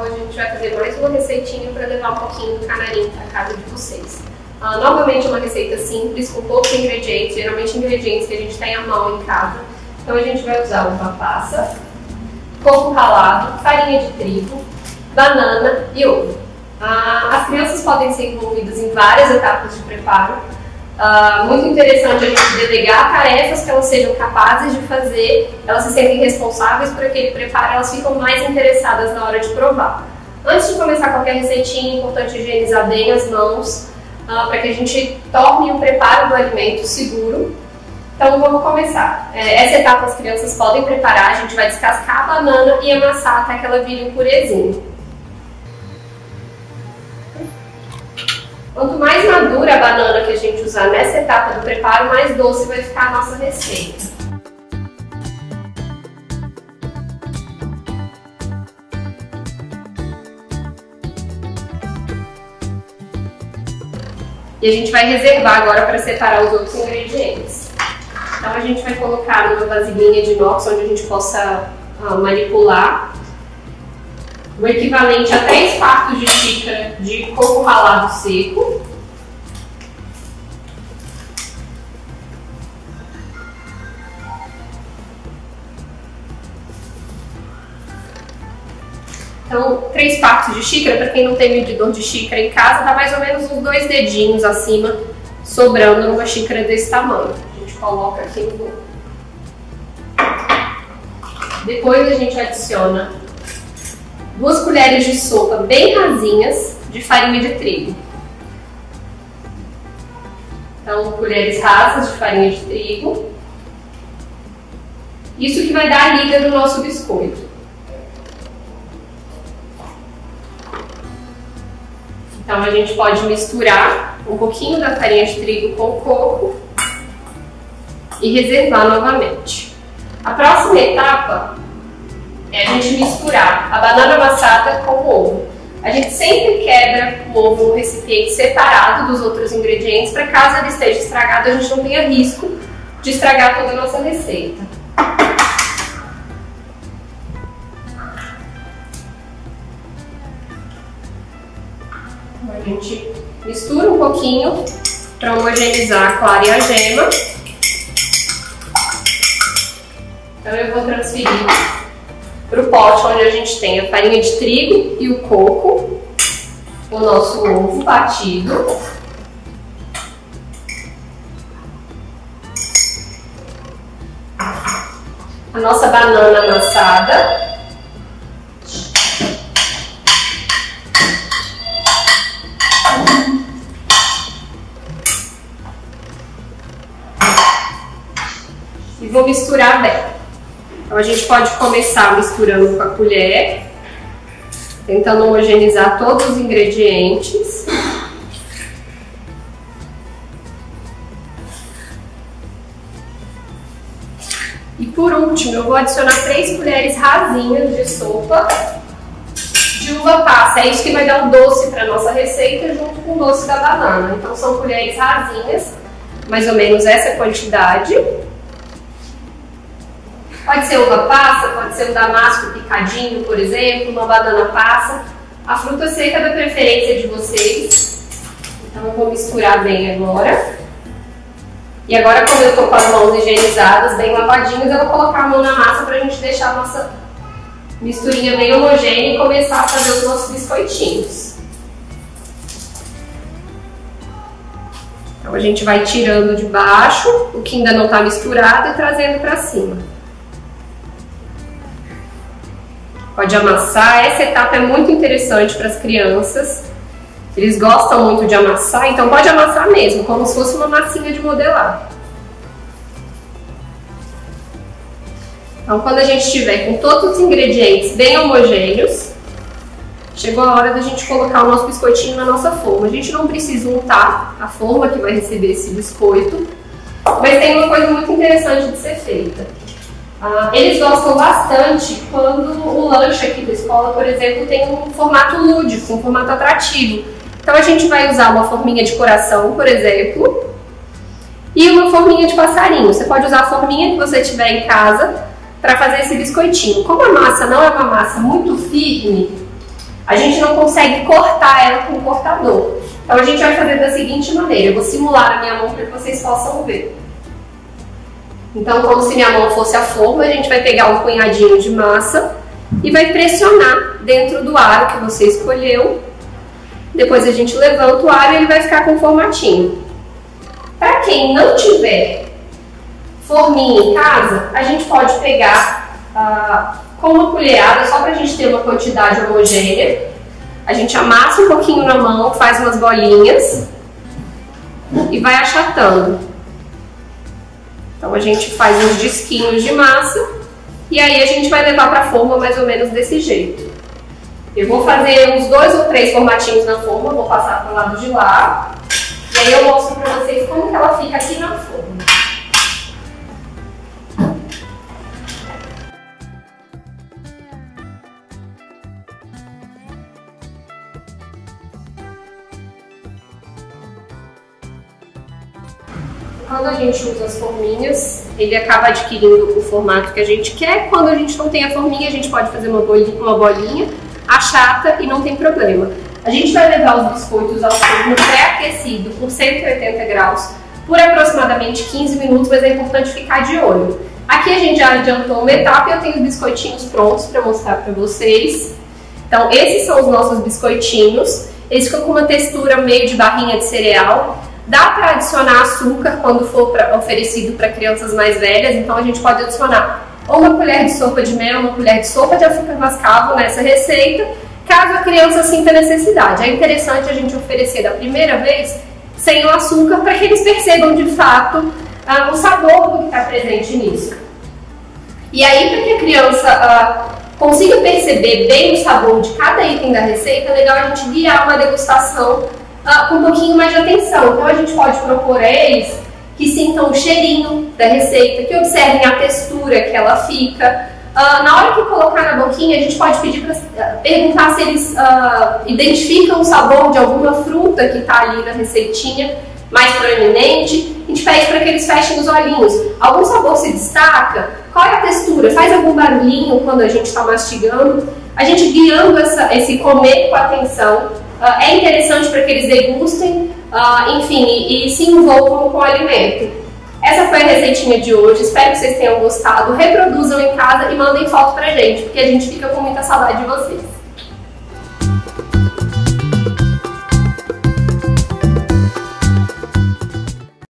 Então a gente vai fazer mais uma receitinha para levar um pouquinho do canarinho para casa de vocês. Novamente uma receita simples, com poucos ingredientes, geralmente ingredientes que a gente tem à mão em casa. Então a gente vai usar uva passa, coco ralado, farinha de trigo, banana e ovo. As crianças podem ser envolvidas em várias etapas de preparo. Muito interessante a gente delegar tarefas que elas sejam capazes de fazer, elas se sentem responsáveis por aquele preparo, elas ficam mais interessadas na hora de provar. Antes de começar qualquer receitinha, é importante higienizar bem as mãos, para que a gente torne o preparo do alimento seguro. Então vamos começar. Essa etapa as crianças podem preparar, a gente vai descascar a banana e amassar até que ela vire um purezinho. Quanto mais madura a banana que a gente usar nessa etapa do preparo, mais doce vai ficar a nossa receita. E a gente vai reservar agora para separar os outros ingredientes. Então a gente vai colocar numa vasilhinha de inox onde a gente possa manipular o equivalente a 3 quartos de xícara de coco ralado seco. Então, 3 quartos de xícara, para quem não tem medidor de xícara em casa, dá mais ou menos uns 2 dedinhos acima, sobrando numa xícara desse tamanho. A gente coloca aqui no bolo. Depois a gente adiciona 2 colheres de sopa bem rasinhas de farinha de trigo. Então, colheres rasas de farinha de trigo. Isso que vai dar a liga do nosso biscoito. Então, a gente pode misturar um pouquinho da farinha de trigo com o coco e reservar novamente. A próxima etapa é a gente misturar a banana amassada com o ovo. A gente sempre quebra o ovo no recipiente separado dos outros ingredientes, para caso ele esteja estragado, a gente não tenha risco de estragar toda a nossa receita. Então, a gente mistura um pouquinho para homogeneizar a clara e a gema. Então eu vou transferir para o pote onde a gente tem a farinha de trigo e o coco, o nosso ovo batido, a nossa banana amassada, e vou misturar bem. Então a gente pode começar misturando com a colher, tentando homogeneizar todos os ingredientes. E por último, eu vou adicionar 3 colheres rasinhas de sopa de uva passa. É isso que vai dar o doce para a nossa receita, junto com o doce da banana. Então são colheres rasinhas, mais ou menos essa quantidade. Pode ser uva passa, pode ser um damasco picadinho, por exemplo, uma banana passa. A fruta seca da preferência de vocês. Então eu vou misturar bem agora. E agora, como eu estou com as mãos higienizadas, bem lavadinhas, eu vou colocar a mão na massa para a gente deixar a nossa misturinha bem homogênea e começar a fazer os nossos biscoitinhos. Então a gente vai tirando de baixo o que ainda não está misturado e trazendo para cima. Pode amassar, essa etapa é muito interessante para as crianças. Eles gostam muito de amassar, então pode amassar mesmo, como se fosse uma massinha de modelar. Então quando a gente estiver com todos os ingredientes bem homogêneos, chegou a hora da gente colocar o nosso biscoitinho na nossa forma. A gente não precisa untar a forma que vai receber esse biscoito, mas tem uma coisa muito interessante de ser feita. Eles gostam bastante quando o lanche aqui da escola, por exemplo, tem um formato lúdico, um formato atrativo. Então a gente vai usar uma forminha de coração, por exemplo, e uma forminha de passarinho. Você pode usar a forminha que você tiver em casa para fazer esse biscoitinho. Como a massa não é uma massa muito firme, a gente não consegue cortar ela com o cortador. Então a gente vai fazer da seguinte maneira, eu vou simular a minha mão para que vocês possam ver. Então, como se minha mão fosse a forma, a gente vai pegar um punhadinho de massa e vai pressionar dentro do aro que você escolheu. Depois a gente levanta o aro e ele vai ficar com formatinho. Para quem não tiver forminha em casa, a gente pode pegar com uma colherada, só para a gente ter uma quantidade homogênea. A gente amassa um pouquinho na mão, faz umas bolinhas e vai achatando. Então a gente faz uns disquinhos de massa e aí a gente vai levar para a forma mais ou menos desse jeito. Eu vou fazer uns 2 ou 3 formatinhos na forma, vou passar para o lado de lá e aí eu mostro para vocês como que ela fica aqui na forma. Quando a gente usa as forminhas, ele acaba adquirindo o formato que a gente quer. Quando a gente não tem a forminha, a gente pode fazer uma bolinha, achata e não tem problema. A gente vai levar os biscoitos ao forno pré-aquecido por 180 graus por aproximadamente 15 minutos, mas é importante ficar de olho. Aqui a gente já adiantou uma etapa e eu tenho os biscoitinhos prontos para mostrar para vocês. Então esses são os nossos biscoitinhos. Eles ficam com uma textura meio de barrinha de cereal. Dá para adicionar açúcar quando for oferecido para crianças mais velhas, então a gente pode adicionar ou uma colher de sopa de mel, uma colher de sopa de açúcar mascavo nessa receita, caso a criança sinta necessidade. É interessante a gente oferecer da primeira vez sem o açúcar para que eles percebam de fato o sabor do que está presente nisso. E aí, para que a criança consiga perceber bem o sabor de cada item da receita, é legal a gente guiar uma degustação com um pouquinho mais de atenção. Então a gente pode propor a eles que sintam o cheirinho da receita, que observem a textura que ela fica. Na hora que colocar na boquinha, a gente pode pedir para perguntar se eles identificam o sabor de alguma fruta que está ali na receitinha mais proeminente. A gente pede para que eles fechem os olhinhos. Algum sabor se destaca? Qual é a textura? Faz algum barulhinho quando a gente está mastigando? A gente guiando esse comer com atenção. É interessante para que eles degustem, enfim, e se envolvam com o alimento. Essa foi a receitinha de hoje, espero que vocês tenham gostado. Reproduzam em casa e mandem foto pra gente, porque a gente fica com muita saudade de vocês.